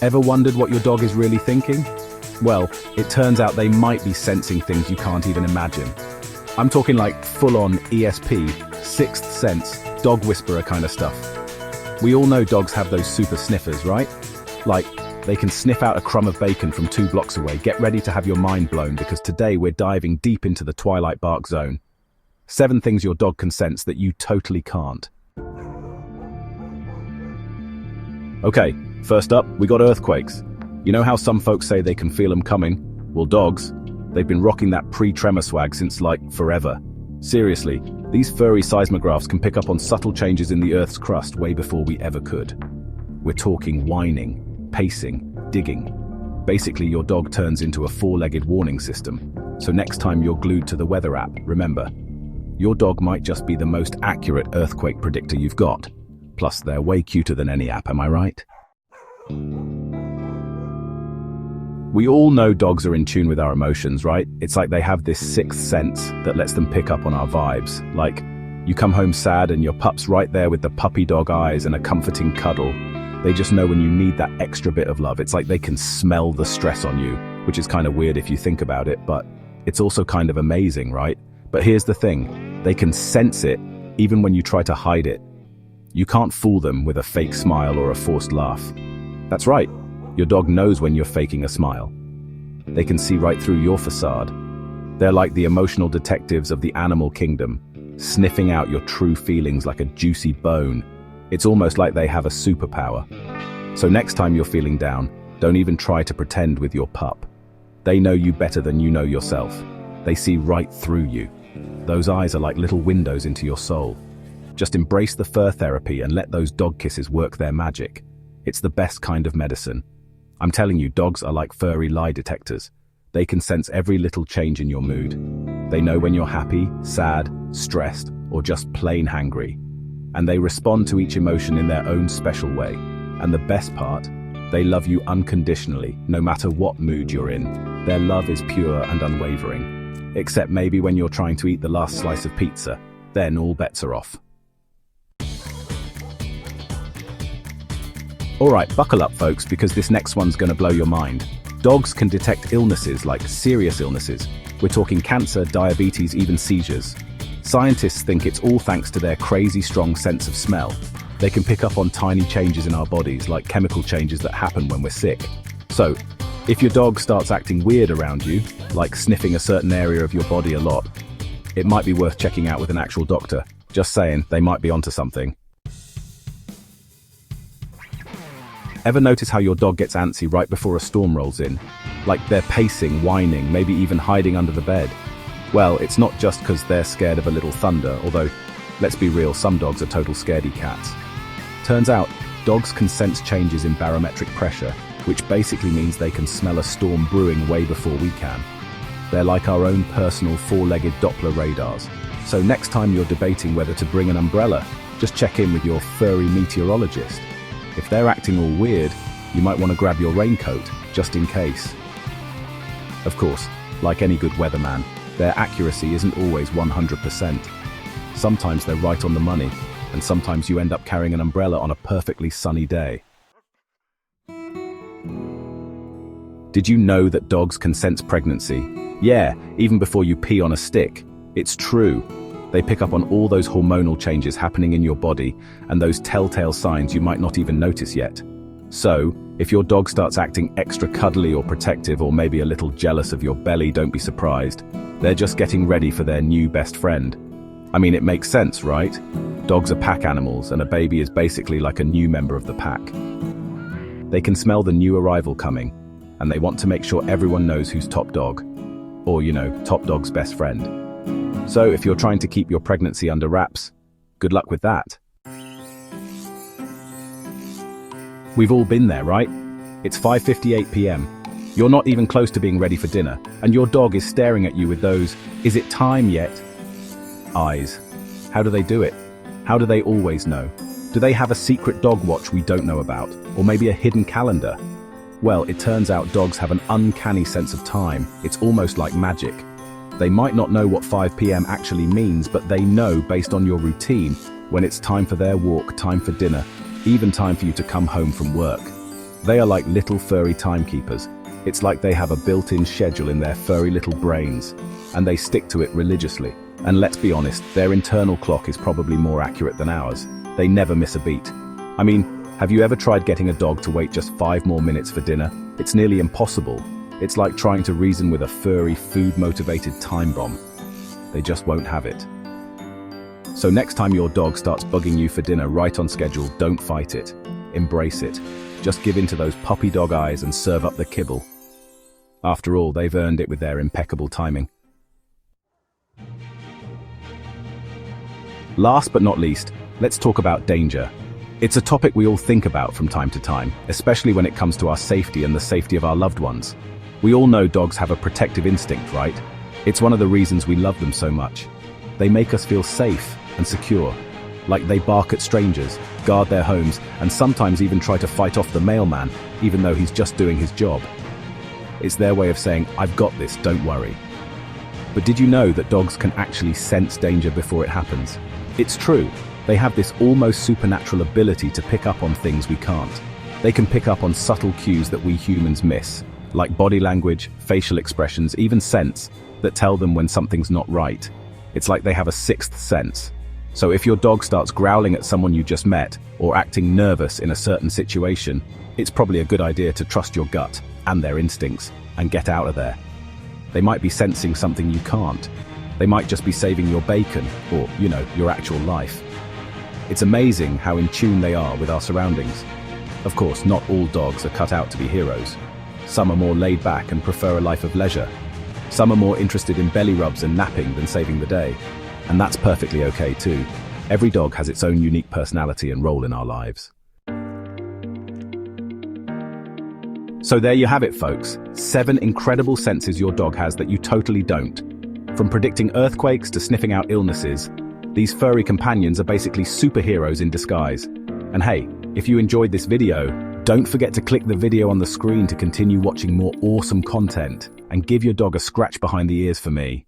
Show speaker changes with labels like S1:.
S1: Ever wondered what your dog is really thinking? Well, it turns out they might be sensing things you can't even imagine. I'm talking like full-on ESP, sixth sense, dog whisperer kind of stuff. We all know dogs have those super sniffers, right? Like, they can sniff out a crumb of bacon from 2 blocks away. Get ready to have your mind blown because today we're diving deep into the Twilight Bark zone. 7 things your dog can sense that you totally can't. Okay, first up, we got earthquakes. You know how some folks say they can feel them coming? Well, dogs, they've been rocking that pre-tremor swag since, like, forever. Seriously, these furry seismographs can pick up on subtle changes in the Earth's crust way before we ever could. We're talking whining, pacing, digging. Basically, your dog turns into a 4-legged warning system. So next time you're glued to the weather app, remember, your dog might just be the most accurate earthquake predictor you've got. Plus, they're way cuter than any app, am I right? We all know dogs are in tune with our emotions, right? It's like they have this sixth sense that lets them pick up on our vibes. Like, you come home sad and your pup's right there with the puppy dog eyes and a comforting cuddle. They just know when you need that extra bit of love. It's like they can smell the stress on you, which is kind of weird if you think about it, but it's also kind of amazing, right? But here's the thing, they can sense it even when you try to hide it. You can't fool them with a fake smile or a forced laugh. That's right, your dog knows when you're faking a smile. They can see right through your facade. They're like the emotional detectives of the animal kingdom, sniffing out your true feelings like a juicy bone. It's almost like they have a superpower. So next time you're feeling down, don't even try to pretend with your pup. They know you better than you know yourself. They see right through you. Those eyes are like little windows into your soul. Just embrace the fur therapy and let those dog kisses work their magic. It's the best kind of medicine. I'm telling you, dogs are like furry lie detectors. They can sense every little change in your mood. They know when you're happy, sad, stressed, or just plain hangry. And they respond to each emotion in their own special way. And the best part, they love you unconditionally, no matter what mood you're in. Their love is pure and unwavering. Except maybe when you're trying to eat the last slice of pizza, then all bets are off. Alright, buckle up folks, because this next one's gonna blow your mind. Dogs can detect illnesses, like serious illnesses. We're talking cancer, diabetes, even seizures. Scientists think it's all thanks to their crazy strong sense of smell. They can pick up on tiny changes in our bodies, like chemical changes that happen when we're sick. So, if your dog starts acting weird around you, like sniffing a certain area of your body a lot, it might be worth checking out with an actual doctor. Just saying, they might be onto something. Ever notice how your dog gets antsy right before a storm rolls in? Like they're pacing, whining, maybe even hiding under the bed. Well, it's not just because they're scared of a little thunder, although, let's be real, some dogs are total scaredy cats. Turns out, dogs can sense changes in barometric pressure, which basically means they can smell a storm brewing way before we can. They're like our own personal 4-legged Doppler radars. So next time you're debating whether to bring an umbrella, just check in with your furry meteorologist. If they're acting all weird, you might want to grab your raincoat, just in case. Of course, like any good weatherman, their accuracy isn't always 100%. Sometimes they're right on the money, and sometimes you end up carrying an umbrella on a perfectly sunny day. Did you know that dogs can sense pregnancy? Yeah, even before you pee on a stick. It's true. They pick up on all those hormonal changes happening in your body and those telltale signs you might not even notice yet. So, if your dog starts acting extra cuddly or protective or maybe a little jealous of your belly, don't be surprised. They're just getting ready for their new best friend. I mean, it makes sense, right? Dogs are pack animals and a baby is basically like a new member of the pack. They can smell the new arrival coming, and they want to make sure everyone knows who's top dog. Or, top dog's best friend. So if you're trying to keep your pregnancy under wraps, good luck with that. We've all been there, right? It's 5:58 p.m. You're not even close to being ready for dinner, and your dog is staring at you with those, "Is it time yet?" eyes. How do they do it? How do they always know? Do they have a secret dog watch we don't know about? Or maybe a hidden calendar? Well, it turns out dogs have an uncanny sense of time. It's almost like magic. They might not know what 5 p.m. actually means, but they know based on your routine when it's time for their walk, time for dinner, even time for you to come home from work. They are like little furry timekeepers. It's like they have a built-in schedule in their furry little brains, and they stick to it religiously. And let's be honest, their internal clock is probably more accurate than ours. They never miss a beat. I mean, have you ever tried getting a dog to wait just 5 more minutes for dinner? It's nearly impossible. It's like trying to reason with a furry, food-motivated time bomb. They just won't have it. So next time your dog starts bugging you for dinner right on schedule, don't fight it. Embrace it. Just give in to those puppy dog eyes and serve up the kibble. After all, they've earned it with their impeccable timing. Last but not least, let's talk about danger. It's a topic we all think about from time to time, especially when it comes to our safety and the safety of our loved ones. We all know dogs have a protective instinct, right? It's one of the reasons we love them so much. They make us feel safe and secure. Like they bark at strangers, guard their homes, and sometimes even try to fight off the mailman, even though he's just doing his job. It's their way of saying, "I've got this, don't worry." But did you know that dogs can actually sense danger before it happens? It's true. They have this almost supernatural ability to pick up on things we can't. They can pick up on subtle cues that we humans miss, like body language, facial expressions, even scents, that tell them when something's not right. It's like they have a sixth sense. So if your dog starts growling at someone you just met, or acting nervous in a certain situation, it's probably a good idea to trust your gut and their instincts and get out of there. They might be sensing something you can't. They might just be saving your bacon, or, your actual life. It's amazing how in tune they are with our surroundings. Of course, not all dogs are cut out to be heroes. Some are more laid back and prefer a life of leisure. Some are more interested in belly rubs and napping than saving the day. And that's perfectly okay too. Every dog has its own unique personality and role in our lives. So there you have it, folks. 7 incredible senses your dog has that you totally don't. From predicting earthquakes to sniffing out illnesses, these furry companions are basically superheroes in disguise. And hey, if you enjoyed this video, don't forget to click the video on the screen to continue watching more awesome content, and give your dog a scratch behind the ears for me.